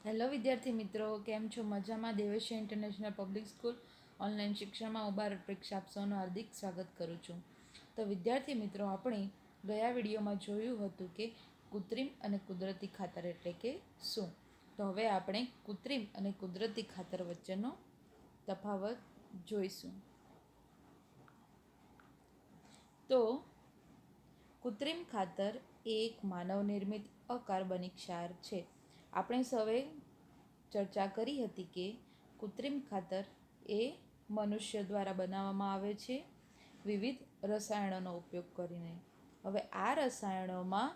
Hello વિદ્યાર્થી મિત્રો, કેમ છો? મજામાં? Deveshwar international public school online શિક્ષણમાં હું ભારત પરીક્ષા આપ સૌનું હાર્દિક સ્વાગત કરું છું. તો વિદ્યાર્થી મિત્રો, આપણે ગયા વિડીયોમાં જોયું હતું કે કૃત્રિમ અને કુદરતી ખાતર એટલે કે શું. તો હવે આપણે કૃત્રિમ અને કુદરતી ખાતર વચ્ચેનો તફાવત જોઈશું. તો કૃત્રિમ ખાતર એ એક માનવ નિર્મિત અકાર્બનિક ક્ષાર છે. આપણે સૌએ ચર્ચા કરી હતી કે કૃત્રિમ ખાતર એ મનુષ્ય દ્વારા બનાવવામાં આવે છે વિવિધ રસાયણોનો ઉપયોગ કરીને. હવે આ રસાયણોમાં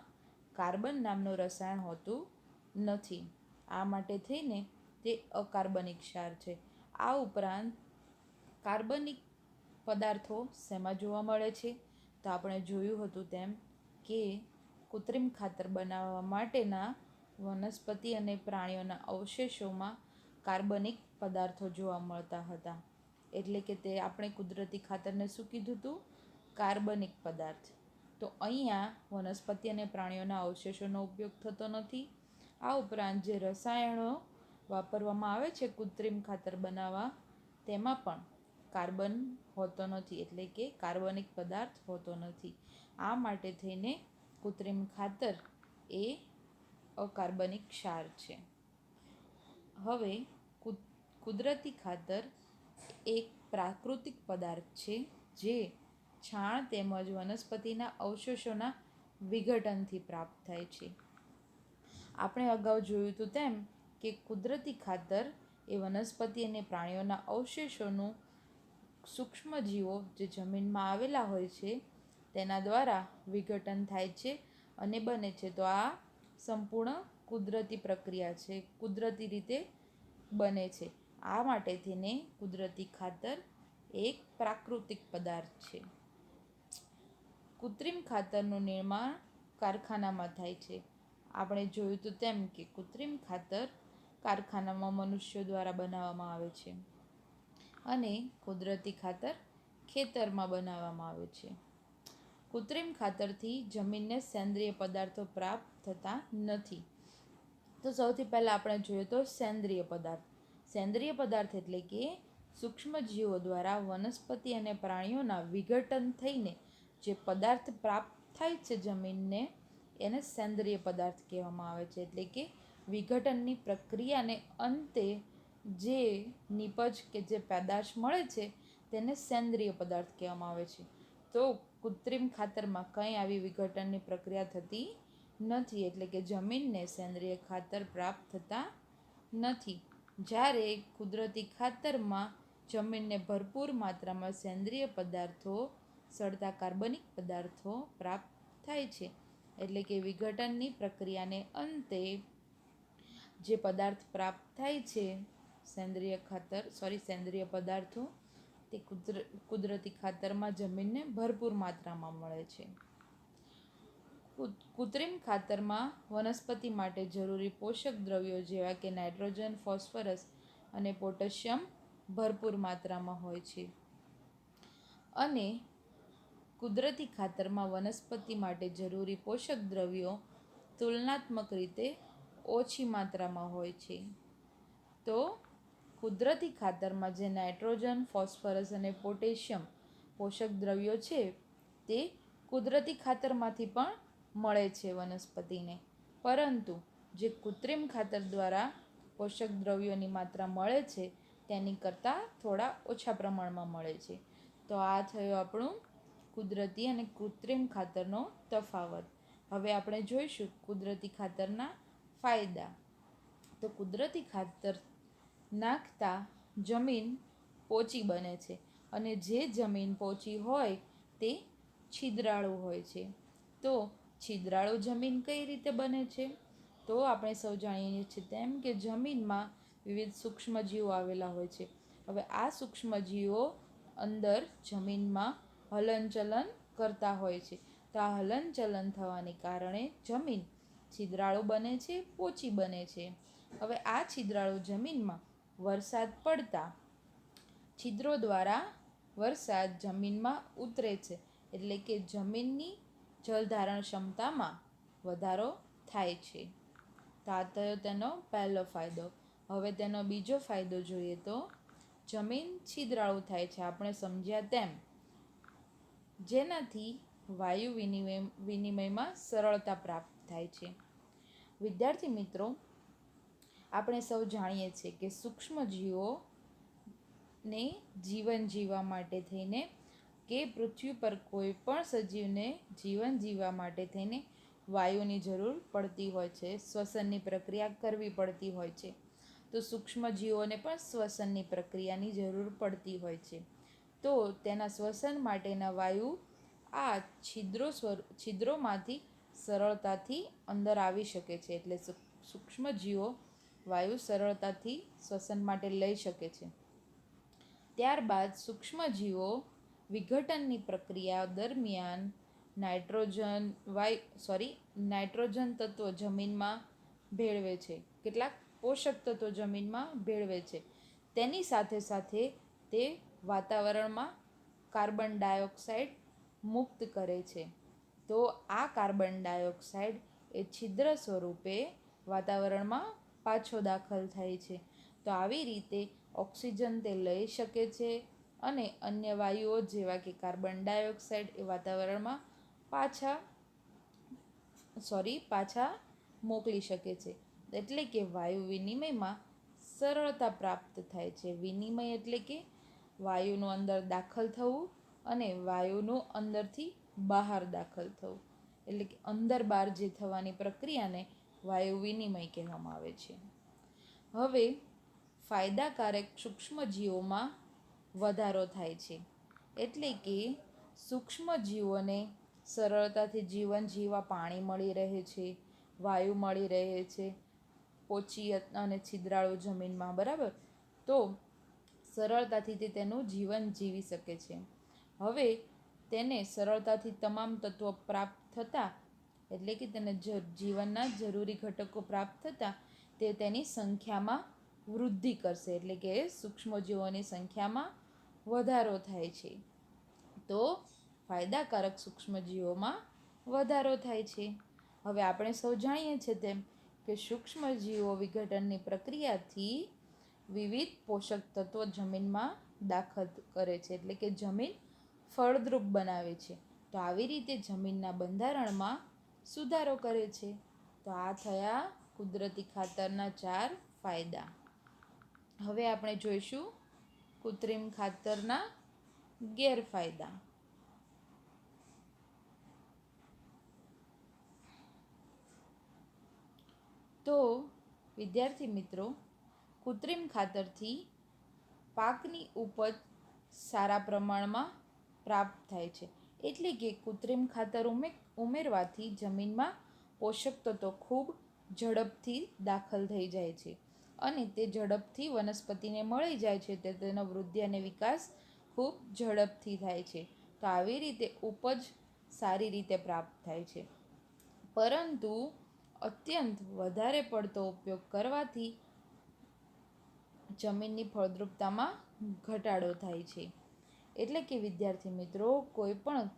કાર્બન નામનું રસાયણ હોતું નથી. આ માટે થઈને તે અકાર્બનિક ક્ષાર છે. આ ઉપરાંત કાર્બનિક પદાર્થો શેમાં જોવા મળે છે? તો આપણે જોયું હતું તેમ કે કૃત્રિમ ખાતર બનાવવા માટેના વનસ્પતિ અને પ્રાણીઓના અવશેષોમાં કાર્બનિક પદાર્થો જોવા મળતા હતા. એટલે કે તે આપણે કુદરતી ખાતરને શું કીધું હતું? કાર્બનિક પદાર્થ. તો અહીંયા વનસ્પતિ અને પ્રાણીઓના અવશેષોનો ઉપયોગ થતો નથી. આ ઉપરાંત જે રસાયણો વાપરવામાં આવે છે કૃત્રિમ ખાતર બનાવવા, તેમાં પણ કાર્બન હોતો નથી, એટલે કે કાર્બનિક પદાર્થ હોતો નથી. આ માટે થઈને કૃત્રિમ ખાતર એ અકાર્બનિક ક્ષાર છે. હવે કુદરતી ખાતર એક પ્રાકૃતિક પદાર્થ છે જે છાણ તેમજ વનસ્પતિના અવશેષોના વિઘટનથી પ્રાપ્ત થાય છે. આપણે અગાઉ જોયું હતું તેમ કે કુદરતી ખાતર એ વનસ્પતિ અને પ્રાણીઓના અવશેષોનું સૂક્ષ્મજીવો જે જમીનમાં આવેલા હોય છે તેના દ્વારા વિઘટન થાય છે અને બને છે. તો આ સંપૂર્ણ કુદરતી પ્રક્રિયા છે, કુદરતી રીતે બને છે. આ માટે થઈને કુદરતી ખાતર એક પ્રાકૃતિક પદાર્થ છે. કૃત્રિમ ખાતરનું નિર્માણ કારખાનામાં થાય છે. આપણે જોયું હતું તેમ કે કૃત્રિમ ખાતર કારખાનામાં મનુષ્યો દ્વારા બનાવવામાં આવે છે અને કુદરતી ખાતર ખેતરમાં બનાવવામાં આવે છે. કૃત્રિમ ખાતરથી જમીનને સેન્દ્રિય પદાર્થો પ્રાપ્ત થતા નથી. તો સૌથી પહેલાં આપણે જોઈએ તો સેન્દ્રિય પદાર્થ. સેન્દ્રિય પદાર્થ એટલે કે સૂક્ષ્મજીવો દ્વારા વનસ્પતિ અને પ્રાણીઓના વિઘટન થઈને જે પદાર્થ પ્રાપ્ત થાય છે જમીનને, એને સેન્દ્રિય પદાર્થ કહેવામાં આવે છે. એટલે કે વિઘટનની પ્રક્રિયાને અંતે જે નિપજ કે જે પેદાશ મળે છે તેને સેન્દ્રિય પદાર્થ કહેવામાં આવે છે. તો કૃત્રિમ ખાતરમાં કંઈ આવી વિઘટનની પ્રક્રિયા થતી નથી, એટલે કે જમીનને સેન્દ્રિય ખાતર પ્રાપ્ત થતા નથી. જ્યારે કુદરતી ખાતરમાં જમીનને ભરપૂર માત્રામાં સેન્દ્રિય પદાર્થો, સળતા કાર્બનિક પદાર્થો પ્રાપ્ત થાય છે. એટલે કે વિઘટનની પ્રક્રિયાને અંતે જે પદાર્થ પ્રાપ્ત થાય છે સેન્દ્રિય પદાર્થો, તે કુદરતી ખાતરમાં જમીનને ભરપૂર માત્રામાં મળે છે. કૃત્રિમ ખાતરમાં વનસ્પતિ માટે જરૂરી પોષક દ્રવ્યો જેવા કે નાઇટ્રોજન, ફોસ્ફરસ અને પોટેશિયમ ભરપૂર માત્રામાં હોય છે અને કુદરતી ખાતરમાં વનસ્પતિ માટે જરૂરી પોષક દ્રવ્યો તુલનાત્મક રીતે ઓછી માત્રામાં હોય છે. તો કુદરતી ખાતરમાં જે નાઇટ્રોજન, ફોસ્ફરસ અને પોટેશિયમ પોષક દ્રવ્યો છે તે કુદરતી ખાતરમાંથી પણ મળે છે વનસ્પતિને, પરંતુ જે કૃત્રિમ ખાતર દ્વારા પોષક દ્રવ્યોની માત્રા મળે છે તેની કરતાં થોડા ઓછા પ્રમાણમાં મળે છે. તો આ થયો આપણું કુદરતી અને કૃત્રિમ ખાતરનો તફાવત. હવે આપણે જોઈશું કુદરતી ખાતરના ફાયદા. તો કુદરતી ખાતર નાખતા જમીન પોચી બને છે અને જે જમીન પોચી હોય તે છિદ્રાળુ હોય છે. તો છિદ્રાળુ જમીન કઈ રીતે બને છે? તો આપણે સૌ જાણીએ છીએ તેમ કે જમીનમાં વિવિધ સૂક્ષ્મજીવો આવેલા હોય છે. હવે આ સૂક્ષ્મજીવો અંદર જમીનમાં હલનચલન કરતા હોય છે. તો આ હલનચલન થવાને કારણે જમીન છિદ્રાળુ બને છે, પોચી બને છે. હવે આ છિદ્રાળુ જમીનમાં વરસાદ પડતા છિદ્રો દ્વારા વરસાદ જમીનમાં ઉતરે છે, એટલે કે જમીનની જલધારણ ક્ષમતામાં વધારો થાય છે. તો આ થયો તેનો પહેલો ફાયદો. હવે તેનો બીજો ફાયદો જોઈએ તો જમીન છિદ્રાળુ થાય છે, આપણે સમજ્યા તેમ, જેનાથી વાયુ વિનિમયમાં સરળતા પ્રાપ્ત થાય છે. વિદ્યાર્થી મિત્રો, આપણે સૌ જાણીએ છીએ કે સૂક્ષ્મજીવોને જીવન જીવવા માટે થઈને કે પૃથ્વી પર કોઈ પણ સજીવને જીવન જીવવા માટે થઈને વાયુની જરૂર પડતી હોય છે, શ્વસનની પ્રક્રિયા કરવી પડતી હોય છે. તો સૂક્ષ્મજીવોને પણ શ્વસનની પ્રક્રિયાની જરૂર પડતી હોય છે. તો તેના શ્વસન માટેના વાયુ આ છિદ્રોમાંથી સરળતાથી અંદર આવી શકે છે. એટલે સૂક્ષ્મજીવો વાયુ સરળતાથી શ્વસન માટે લઈ શકે છે. ત્યારબાદ સૂક્ષ્મજીવો વિઘટનની પ્રક્રિયા દરમિયાન નાઇટ્રોજન તત્વો જમીનમાં ભેળવે છે. કેટલાક પોષક તત્વો જમીનમાં ભેળવે છે. તેની સાથે સાથે તે વાતાવરણમાં કાર્બન ડાયોક્સાઇડ મુક્ત કરે છે. તો આ કાર્બન ડાયોક્સાઇડ એ છિદ્ર સ્વરૂપે વાતાવરણમાં પાછો દાખલ થાય છે. તો આવી રીતે ઓક્સિજન તે લઈ શકે છે અને અન્ય વાયુઓ જેવા કે કાર્બન ડાયોક્સાઇડ એ વાતાવરણમાં પાછા મોકલી શકે છે. એટલે કે વાયુ વિનિમયમાં સરળતા પ્રાપ્ત થાય છે. વિનિમય એટલે કે વાયુનું અંદર દાખલ થવું અને વાયુનું અંદરથી બહાર દાખલ થવું. એટલે કે અંદર બહાર જે થવાની પ્રક્રિયાને વાયુ વિનિમય કહેવામાં આવે છે. હવે ફાયદાકારક સૂક્ષ્મજીવોમાં વધારો થાય છે. એટલે કે સૂક્ષ્મજીવોને સરળતાથી જીવન જીવવા પાણી મળી રહે છે, વાયુ મળી રહે છે, પોચી અને છિદ્રાળુ જમીનમાં, બરાબર. તો સરળતાથી તે તેનું જીવન જીવી શકે છે. હવે તેને સરળતાથી તમામ તત્વો પ્રાપ્ત થતાં, એટલે કે તેને જીવનના જરૂરી ઘટકો પ્રાપ્ત થતાં તે તેની સંખ્યામાં વૃદ્ધિ કરશે. એટલે કે સૂક્ષ્મજીવોની સંખ્યામાં વધારો થાય છે. તો ફાયદાકારક સૂક્ષ્મજીવોમાં વધારો થાય છે. હવે આપણે સૌ જાણીએ છીએ તેમ કે સૂક્ષ્મજીવો વિઘટનની પ્રક્રિયાથી વિવિધ પોષક તત્વો જમીનમાં દાખલ કરે છે. એટલે કે જમીન ફળદ્રુપ બનાવે છે. તો આવી રીતે જમીનના બંધારણમાં સુધારો કરે છે. તો આ થયા કુદરતી ખાતરના 4 ફાયદા. હવે આપણે જોઈશું કૃત્રિમ ખાતરના ગેરફાયદા. તો વિદ્યાર્થી મિત્રો, કૃત્રિમ ખાતરથી પાકની ઉપજ સારા પ્રમાણમાં પ્રાપ્ત થાય છે. એટલે કે કૃત્રિમ ખાતર ઉમેરવાથી જમીનમાં પોષક તત્વો ખૂબ ઝડપથી દાખલ થઈ જાય છે અને તે ઝડપથી વનસ્પતિને મળી જાય છે. તે તેનો વૃદ્ધિ અને વિકાસ ખૂબ ઝડપથી થાય છે. તો આવી રીતે ઉપજ સારી રીતે પ્રાપ્ત થાય છે. પરંતુ અત્યંત વધારે પડતો ઉપયોગ કરવાથી જમીનની ફળદ્રુપતામાં ઘટાડો થાય છે. એટલે કે વિદ્યાર્થી મિત્રો, કોઈ પણ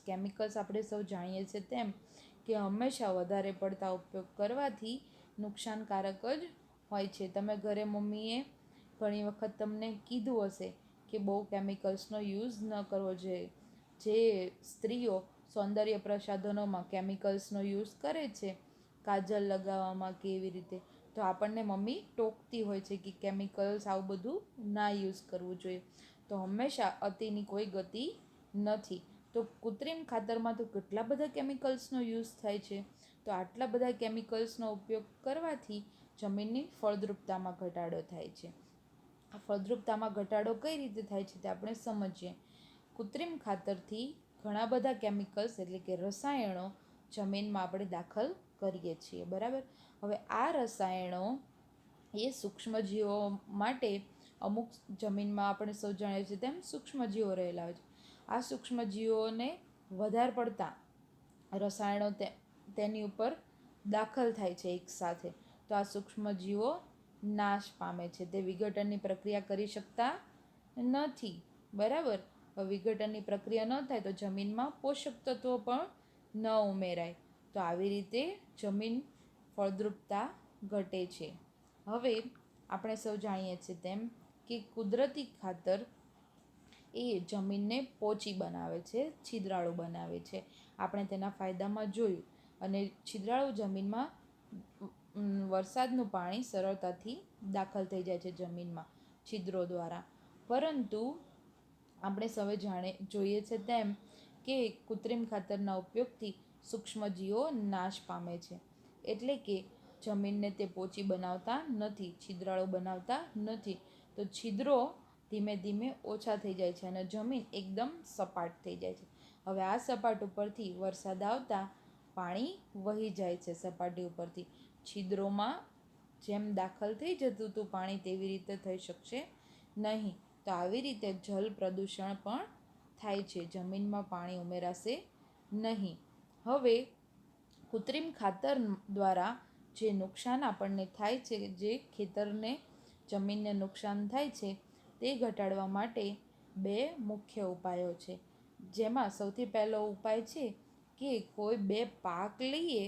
કેમિકલ્સ આપણે સૌ જાણીએ છીએ તેમ કે હંમેશા વધારે પડતા ઉપયોગ કરવાથી નુકસાનકારક જ હોય છે. તમે ઘરે મમ્મીએ ઘણી વખત તમને કીધું હશે કે બહુ કેમિકલ્સનો યુઝ ન કરવો જોઈએ. જે સ્ત્રીઓ સૌંદર્ય પ્રસાધનોમાં કેમિકલ્સનો યુઝ કરે છે, કાજલ લગાવવામાં કે એવી રીતે, તો આપણને મમ્મી ટોકતી હોય છે કે કેમિકલ્સ આવું બધું ના યુઝ કરવું જોઈએ. તો હંમેશા અતિની કોઈ ગતિ નથી. તો કૃત્રિમ ખાતરમાં તો કેટલા બધા કેમિકલ્સનો યુઝ થાય છે. તો આટલા બધા કેમિકલ્સનો ઉપયોગ કરવાથી જમીનની ફળદ્રુપતામાં ઘટાડો થાય છે. આ ફળદ્રુપતામાં ઘટાડો કઈ રીતે થાય છે તે આપણે સમજીએ. કૃત્રિમ ખાતરથી ઘણા બધા કેમિકલ્સ એટલે કે રસાયણો જમીનમાં આપણે દાખલ કરીએ છીએ, બરાબર. હવે આ રસાયણો એ સૂક્ષ્મજીવો માટે અમુક જમીનમાં આપણે સૌ જાણીએ છીએ તેમ સૂક્ષ્મજીવો રહેલા હોય છે. આ સૂક્ષ્મજીવોને વધારે પડતા રસાયણો તેની ઉપર દાખલ થાય છે એકસાથે. તો આ સૂક્ષ્મજીવો નાશ પામે છે. તે વિઘટનની પ્રક્રિયા કરી શકતા નથી, બરાબર. વિઘટનની પ્રક્રિયા ન થાય તો જમીનમાં પોષક તત્વો પણ ન ઉમેરાય. તો આવી રીતે જમીન ફળદ્રુપતા ઘટે છે. હવે આપણે સૌ જાણીએ છીએ તેમ કે કુદરતી ખાતર એ જમીનને પોચી બનાવે છે, છિદ્રાળુ બનાવે છે. આપણે તેના ફાયદામાં જોયું. અને છિદ્રાળુ જમીનમાં વરસાદનું પાણી સરળતાથી દાખલ થઈ જાય છે જમીનમાં છિદ્રો દ્વારા. પરંતુ આપણે સૌએ જોઈએ છે તેમ કે કૃત્રિમ ખાતરના ઉપયોગથી સૂક્ષ્મજીવો નાશ પામે છે. એટલે કે જમીનને તે પોચી બનાવતા નથી, છિદ્રાળુ બનાવતા નથી. તો છિદ્રો ધીમે ધીમે ઓછા થઈ જાય છે અને જમીન એકદમ સપાટ થઈ જાય છે. હવે આ સપાટ ઉપરથી વરસાદ આવતા પાણી વહી જાય છે. સપાટી ઉપરથી છિદ્રોમાં જેમ દાખલ થઈ જતું હતું પાણી તેવી રીતે થઈ શકશે નહીં. તો આવી રીતે જલ પ્રદૂષણ પણ થાય છે, જમીનમાં પાણી ઉમેરાશે નહીં. હવે કૃત્રિમ ખાતર દ્વારા જે નુકસાન આપણને થાય છે, જે ખેતરને જમીનને નુકસાન થાય છે, તે ઘટાડવા માટે 2 મુખ્ય ઉપાયો છે. જેમાં સૌથી પહેલો ઉપાય છે કે કોઈ 2 પાક લઈએ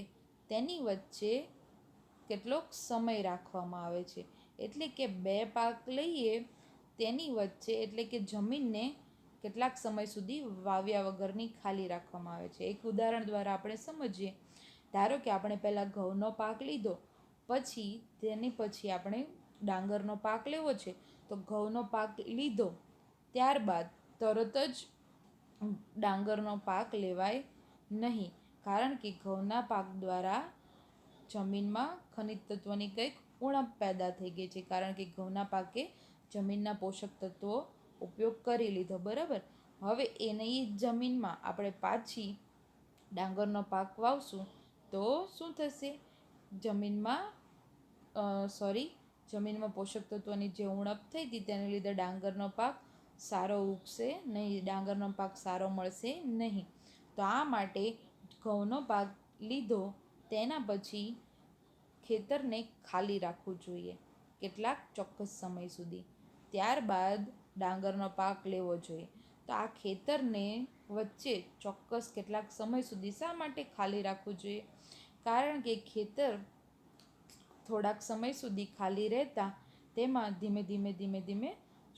તેની વચ્ચે કેટલોક સમય રાખવામાં આવે છે. એટલે કે 2 પાક લઈએ તેની વચ્ચે એટલે કે જમીનને કેટલાક સમય સુધી વાવ્યા વગરની ખાલી રાખવામાં આવે છે. એક ઉદાહરણ દ્વારા આપણે સમજીએ. ધારો કે આપણે પહેલાં ઘઉંનો પાક લીધો, તેની પછી આપણે ડાંગરનો પાક લેવો છે. તો ઘઉંનો પાક લીધો ત્યારબાદ તરત જ ડાંગરનો પાક લેવાય નહીં. કારણ કે ઘઉંના પાક દ્વારા જમીનમાં ખનિજ તત્વોની કંઈક ઉણપ પેદા થઈ ગઈ છે. કારણ કે ઘઉંના પાકે જમીનના પોષક તત્વો ઉપયોગ કરી લીધો, બરાબર. હવે એની જમીનમાં આપણે પાછી ડાંગરનો પાક વાવશું તો શું થશે? જમીનમાં પોષક તત્વોની જે ઉણપ થઈ હતી તેને લીધે ડાંગરનો પાક સારો ઉગશે નહીં, ડાંગરનો પાક સારો મળશે નહીં. તો આ માટે ઘઉંનો પાક લીધો તેના પછી ખેતરને ખાલી રાખવું જોઈએ કેટલાક ચોક્કસ સમય સુધી. ત્યારબાદ ડાંગરનો પાક લેવો જોઈએ. તો આ ખેતરને વચ્ચે ચોક્કસ કેટલાક સમય સુધી શા માટે ખાલી રાખવું જોઈએ? કારણ કે ખેતર થોડાક સમય સુધી ખાલી રહેતા તેમાં ધીમે ધીમે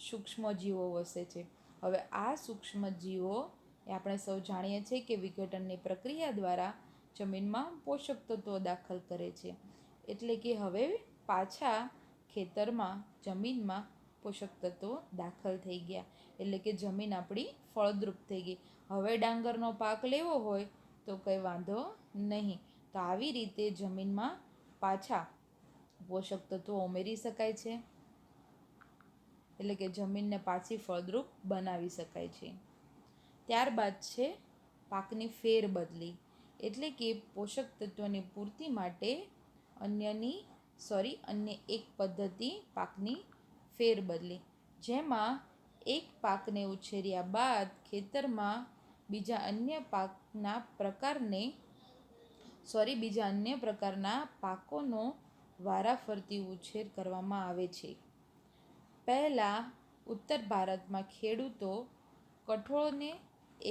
સૂક્ષ્મજીવો વસે છે. હવે આ સૂક્ષ્મજીવો આપણે સૌ જાણીએ છીએ કે વિઘટનની પ્રક્રિયા દ્વારા જમીનમાં પોષક તત્વો દાખલ કરે છે. એટલે કે હવે પાછા ખેતરમાં જમીનમાં પોષક તત્વો દાખલ થઈ ગયા. એટલે કે જમીન આપણી ફળદ્રુપ થઈ ગઈ. હવે ડાંગરનો પાક લેવો હોય તો કંઈ વાંધો નહીં. તો આવી રીતે જમીનમાં પાછા પોષક તત્વો ઉમેરી શકાય છે. એટલે કે જમીનને પાછી ફળદ્રુપ બનાવી શકાય છે. ત્યારબાદ છે પાકની ફેરબદલી. એટલે કે પોષક તત્વોની પૂર્તિ માટે અન્ય એક પદ્ધતિ પાકની ફેરબદલી. જેમાં એક પાકને ઉછેર્યા બાદ ખેતરમાં બીજા અન્ય પાકોનો વારાફરતી ઉછેર કરવામાં આવે છે. પહેલાં ઉત્તર ભારતમાં ખેડૂતો કઠોળને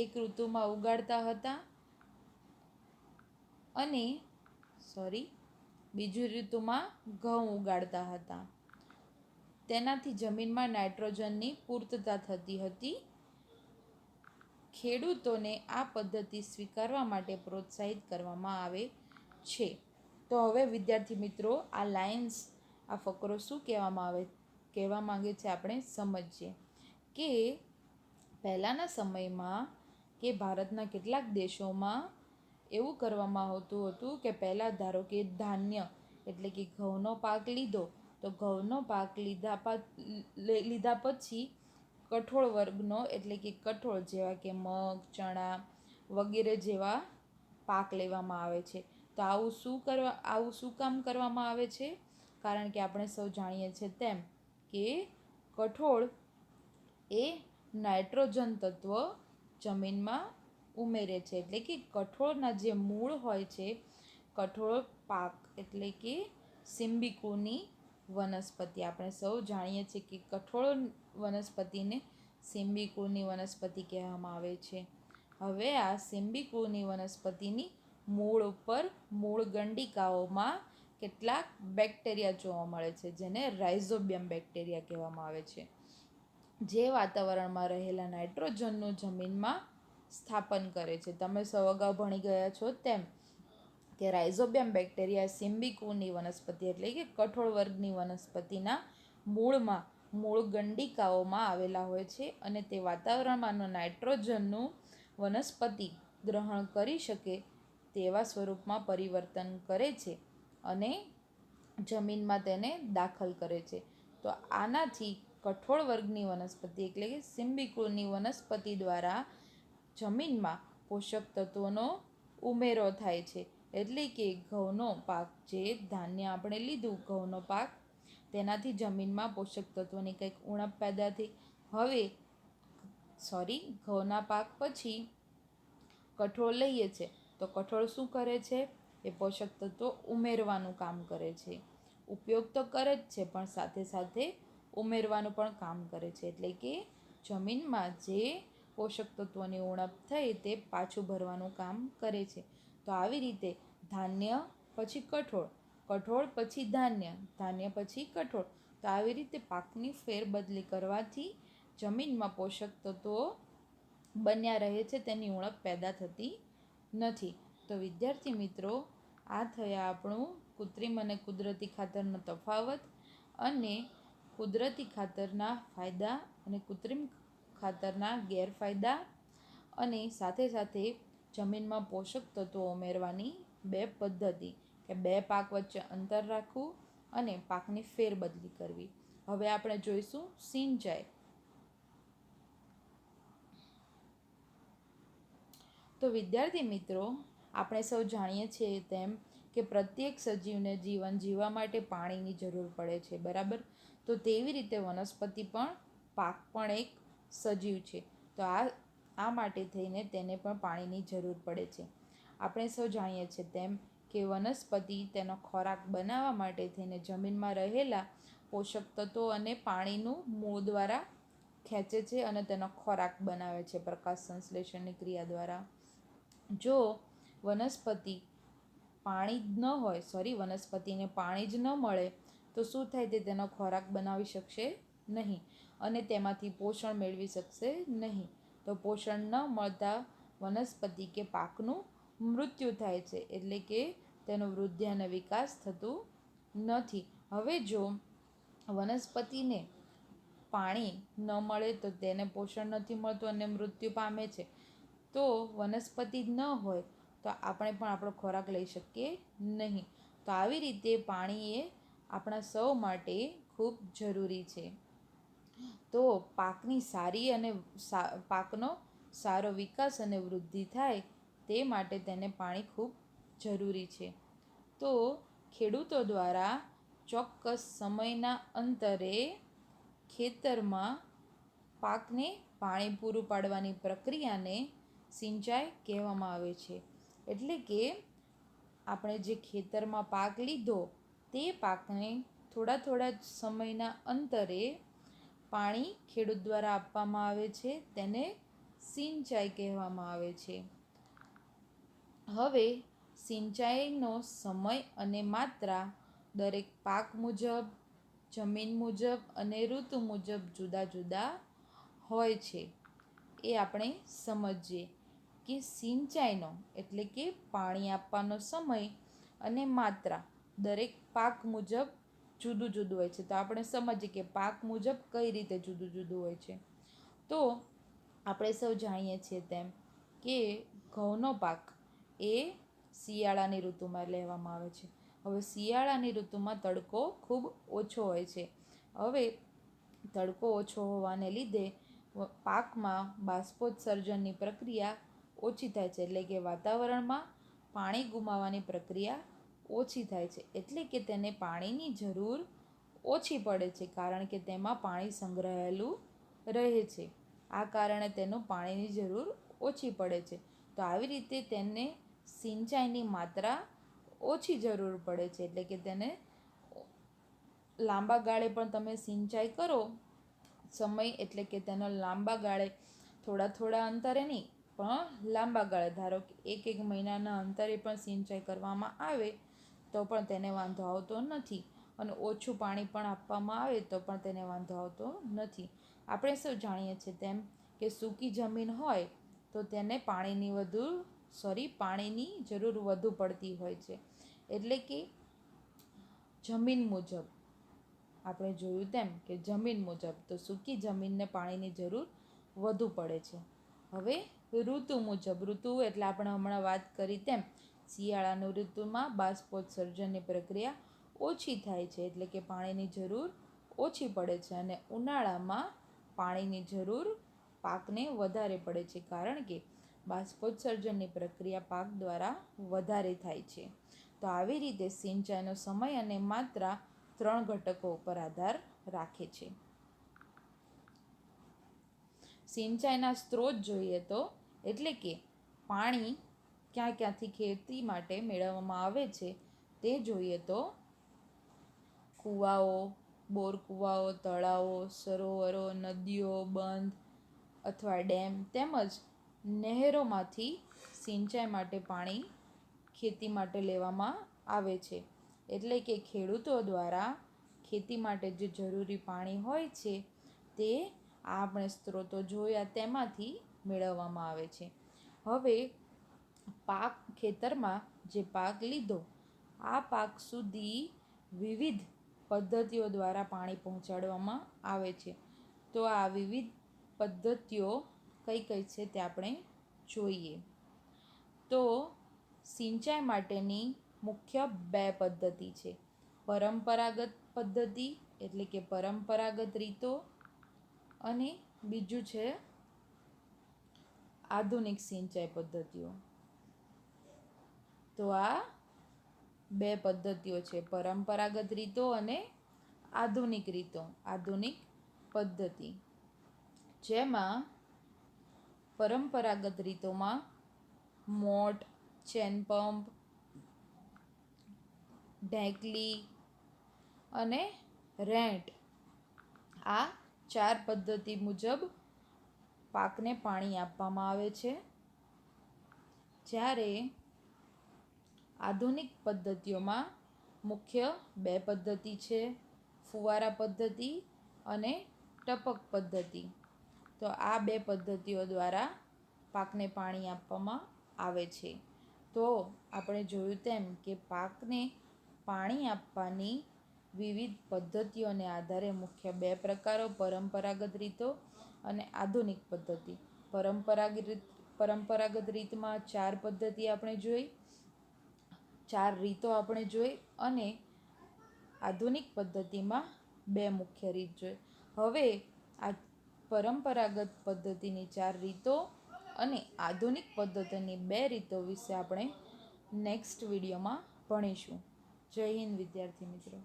એક ઋતુમાં ઉગાડતા હતા અને બીજી ઋતુમાં ઘઉં ઉગાડતા હતા. તેનાથી જમીનમાં નાઇટ્રોજનની પૂર્તતા થતી હતી. ખેડૂતોને આ પદ્ધતિ સ્વીકારવા માટે પ્રોત્સાહિત કરવામાં આવે છે. તો હવે વિદ્યાર્થી મિત્રો, આ ફકરો શું કહેવા માંગે છે આપણે સમજીએ કે પહેલાંના સમયમાં કે ભારતના કેટલાક દેશોમાં એવું કરવામાં આવતું હતું કે પહેલાં ધારો કે ધાન્ય એટલે કે ઘઉંનો પાક લીધો તો ઘઉંનો પાક લીધા પછી કઠોળ વર્ગનો એટલે કે કઠોળ જેવા કે મગ, ચણા વગેરે જેવા પાક લેવામાં આવે છે. તો આવું શું કામ કરવામાં આવે છે? કારણ કે આપણે સૌ જાણીએ છીએ તેમ કે કઠોળ એ નાઇટ્રોજન તત્વ જમીનમાં ઉમેરે છે. એટલે કે કઠોળના જે મૂળ હોય છે, કઠોળ પાક એટલે કે સિમ્બિકુની વનસ્પતિ. આપણે સૌ જાણીએ છીએ કે કઠોળ વનસ્પતિને સિમ્બિકુની વનસ્પતિ કહેવામાં આવે છે. હવે આ સિમ્બિકુની વનસ્પતિની મૂળ ઉપર મૂળ ગંડિકાઓમાં કેટલાક બેક્ટેરિયા જોવા મળે છે, જેને રાઇઝોબિયમ બેક્ટેરિયા કહેવામાં આવે છે, જે વાતાવરણમાં રહેલા નાઇટ્રોજનનું જમીનમાં સ્થાપન કરે છે. તમે સૌ અગાઉ ભણી ગયા છો તેમ કે રાઇઝોબિયમ બેક્ટેરિયા સિમ્બિકુની વનસ્પતિ એટલે કે કઠોળ વર્ગની વનસ્પતિના મૂળ ગંડિકાઓમાં આવેલા હોય છે, અને તે વાતાવરણમાં નાઇટ્રોજનનું વનસ્પતિ ગ્રહણ કરી શકે તેવા સ્વરૂપમાં પરિવર્તન કરે છે અને જમીનમાં તેને દાખલ કરે છે. તો આનાથી કઠોળ વર્ગની વનસ્પતિ એટલે કે સિમ્બિકુળની વનસ્પતિ દ્વારા જમીનમાં પોષક તત્વોનો ઉમેરો થાય છે. એટલે કે ઘઉંનો પાક, જે ધાન્ય આપણે લીધું ઘઉંનો પાક, તેનાથી જમીનમાં પોષક તત્વોની કંઈક ઉણપ પેદા થઈ. હવે ઘઉંના પાક પછી કઠોળ લઈએ છે, તો કઠોળ શું કરે છે? એ પોષક તત્વો ઉમેરવાનું કામ કરે છે. ઉપયોગ તો કરે જ છે, પણ સાથે સાથે ઉમેરવાનું પણ કામ કરે છે. એટલે કે જમીનમાં જે પોષક તત્વોની ઉણપ થઈ તે પાછું ભરવાનું કામ કરે છે. તો આવી રીતે ધાન્ય પછી કઠોળ, કઠોળ પછી ધાન્ય, ધાન્ય પછી કઠોળ, તો આવી રીતે પાકની ફેરબદલી કરવાથી જમીનમાં પોષક તત્વો બન્યા રહે છે, તેની ઉણપ પેદા થતી નથી. તો વિદ્યાર્થી મિત્રો, આ થયા આપણું કૃત્રિમ અને કુદરતી ખાતરનો તફાવત અને કુદરતી ખાતરના ફાયદા અને કૃત્રિમ ખાતરના ગેરફાયદા, અને સાથે સાથે જમીનમાં પોષક તત્વો ઉમેરવાની બે પદ્ધતિ કે બે પાક વચ્ચે અંતર રાખવું અને પાકની ફેરબદલી કરવી. હવે આપણે જોઈશું સિંચાઈ. તો વિદ્યાર્થી મિત્રો, આપણે સૌ જાણીએ છીએ તેમ કે પ્રત્યેક સજીવને જીવન જીવવા માટે પાણીની જરૂર પડે છે, બરાબર? તો તેવી રીતે વનસ્પતિ પણ, પાક પણ એક સજીવ છે. તો આ માટે થઈને તેને પણ પાણીની જરૂર પડે છે. આપણે સૌ જાણીએ છીએ તેમ કે વનસ્પતિ તેનો ખોરાક બનાવવા માટે થઈને જમીનમાં રહેલા પોષક તત્વો અને પાણીનું મૂળ દ્વારા ખેંચે છે અને તેનો ખોરાક બનાવે છે પ્રકાશ સંશ્લેષણની ક્રિયા દ્વારા. જો વનસ્પતિને પાણી જ ન મળે તો શું થાય? તે તેનો ખોરાક બનાવી શકશે નહીં અને તેમાંથી પોષણ મેળવી શકશે નહીં. તો પોષણ ન મળતા વનસ્પતિ કે પાકનું મૃત્યુ થાય છે, એટલે કે તેનો વૃદ્ધિ અને વિકાસ થતું નથી. હવે જો વનસ્પતિને પાણી ન મળે તો તેને પોષણ નથી મળતું અને મૃત્યુ પામે છે. તો વનસ્પતિ જ ન હોય તો આપણે પણ આપણો ખોરાક લઈ શકીએ નહીં. તો આવી રીતે પાણી એ આપણા સૌ માટે ખૂબ જરૂરી છે. તો પાકનો સારો વિકાસ અને વૃદ્ધિ થાય તે માટે તેને પાણી ખૂબ જરૂરી છે. તો ખેડૂતો દ્વારા ચોક્કસ સમયના અંતરે ખેતરમાં પાકને પાણી પૂરું પાડવાની પ્રક્રિયાને સિંચાઈ કહેવામાં આવે છે. એટલે કે આપણે જે ખેતરમાં પાક લીધો તે પાકને થોડા સમયના અંતરે પાણી ખેડૂત દ્વારા આપવામાં આવે છે, તેને સિંચાઈ કહેવામાં આવે છે. હવે સિંચાઈનો સમય અને માત્રા દરેક પાક મુજબ, જમીન મુજબ અને ઋતુ મુજબ જુદા જુદા હોય છે. એ આપણે સમજીએ કે સિંચાઈનો એટલે કે પાણી આપવાનો સમય અને માત્રા દરેક પાક મુજબ જુદું જુદું હોય છે. તો આપણે સમજીએ કે પાક મુજબ કઈ રીતે જુદું જુદું હોય છે. તો આપણે સૌ જાણીએ છીએ તેમ કે ઘઉંનો પાક એ શિયાળાની ઋતુમાં લેવામાં આવે છે. હવે શિયાળાની ઋતુમાં તડકો ખૂબ ઓછો હોય છે. હવે તડકો ઓછો હોવાને લીધે પાકમાં બાષ્પોત્સર્જનની પ્રક્રિયા ઓછી થાય છે, એટલે કે વાતાવરણમાં પાણી ગુમાવવાની પ્રક્રિયા ઓછી થાય છે. એટલે કે તેને પાણીની જરૂર ઓછી પડે છે, કારણ કે તેમાં પાણી સંગ્રહાયેલું રહે છે. આ કારણે તેનું પાણીની જરૂર ઓછી પડે છે. તો આવી રીતે તેને સિંચાઈની માત્રા ઓછી જરૂર પડે છે. એટલે કે તેને લાંબા ગાળે પણ તમે સિંચાઈ કરો સમય, એટલે કે તેનો લાંબા ગાળે થોડા અંતરે નહીં પણ લાંબા ગાળે, ધારો કે એક મહિનાના અંતરે પણ સિંચાઈ કરવામાં આવે તો પણ તેને વાંધો આવતો નથી, અને ઓછું પાણી પણ આપવામાં આવે તો પણ તેને વાંધો આવતો નથી. આપણે સૌ જાણીએ છીએ તેમ કે સૂકી જમીન હોય તો તેને પાણીની જરૂર વધુ પડતી હોય છે. એટલે કે જમીન મુજબ આપણે જોયું તેમ કે જમીન મુજબ તો સૂકી જમીનને પાણીની જરૂર વધુ પડે છે. હવે ઋતુ મુજબ, ઋતુ એટલે આપણે હમણાં વાત કરી તેમ શિયાળાની ઋતુમાં બાષ્પોત્સર્જનની પ્રક્રિયા ઓછી થાય છે, એટલે કે પાણીની જરૂર ઓછી પડે છે. અને ઉનાળામાં પાણીની જરૂર પાકને વધારે પડે છે, કારણ કે બાષ્પોત્સર્જનની પ્રક્રિયા પાક દ્વારા વધારે થાય છે. તો આવી રીતે સિંચાઈનો સમય અને માત્રા 3 ઘટકો ઉપર આધાર રાખે છે. સિંચાઈના સ્ત્રોત જોઈએ તો, એટલે કે પાણી ક્યાંથી ખેતી માટે મેળવવામાં આવે છે તે જોઈએ તો કૂવાઓ, બોર કૂવાઓ, તળાવો, સરોવરો, નદીઓ, બંધ અથવા ડેમ તેમજ નહેરોમાંથી સિંચાઈ માટે પાણી ખેતી માટે લેવામાં આવે છે. એટલે કે ખેડૂતો દ્વારા ખેતી માટે જે જરૂરી પાણી હોય છે તે આપણે સ્ત્રોતો જોયા તેમાંથી મેળવવામાં આવે છે. હવે ખેતરમાં જે પાક લીધો, આ પાક સુધી વિવિધ પદ્ધતિઓ દ્વારા પાણી પહોંચાડવામાં આવે છે. તો આ વિવિધ પદ્ધતિઓ કઈ કઈ છે તે આપણે જોઈએ. તો સિંચાઈ માટેની મુખ્ય 2 પદ્ધતિ છે. પરંપરાગત પદ્ધતિ એટલે કે પરંપરાગત રીતો, અને બીજું છે આધુનિક સિંચાઈ પદ્ધતિઓ. તો આ 2 પદ્ધતિઓ છે, પરંપરાગત રીતો અને આધુનિક પદ્ધતિ. જેમાં પરંપરાગત રીતોમાં મોટ, ચેન પંપ, ઢેકલી અને રેંટ, આ 4 પદ્ધતિ મુજબ પાકને પાણી આપવામાં આવે છે. જ્યારે આધુનિક પદ્ધતિઓમાં મુખ્ય 2 પદ્ધતિ છે, ફુવારા પદ્ધતિ અને ટપક પદ્ધતિ. તો આ 2 પદ્ધતિઓ દ્વારા પાકને પાણી આપવામાં આવે છે. તો આપણે જોયું તેમ કે પાકને પાણી આપવાની વિવિધ પદ્ધતિઓને આધારે મુખ્ય 2 પ્રકારો, પરંપરાગત રીતો અને આધુનિક પદ્ધતિ. પરંપરાગત રીતમાં 4 પદ્ધતિ આપણે જોઈ, 4 રીતો આપણે જોઈ, અને આધુનિક પદ્ધતિમાં 2 મુખ્ય રીત જોઈ. હવે આ પરંપરાગત પદ્ધતિની 4 રીતો અને આધુનિક પદ્ધતિની 2 રીતો વિશે આપણે નેક્સ્ટ વિડીયોમાં ભણીશું. જય હિન્દ વિદ્યાર્થી મિત્રો.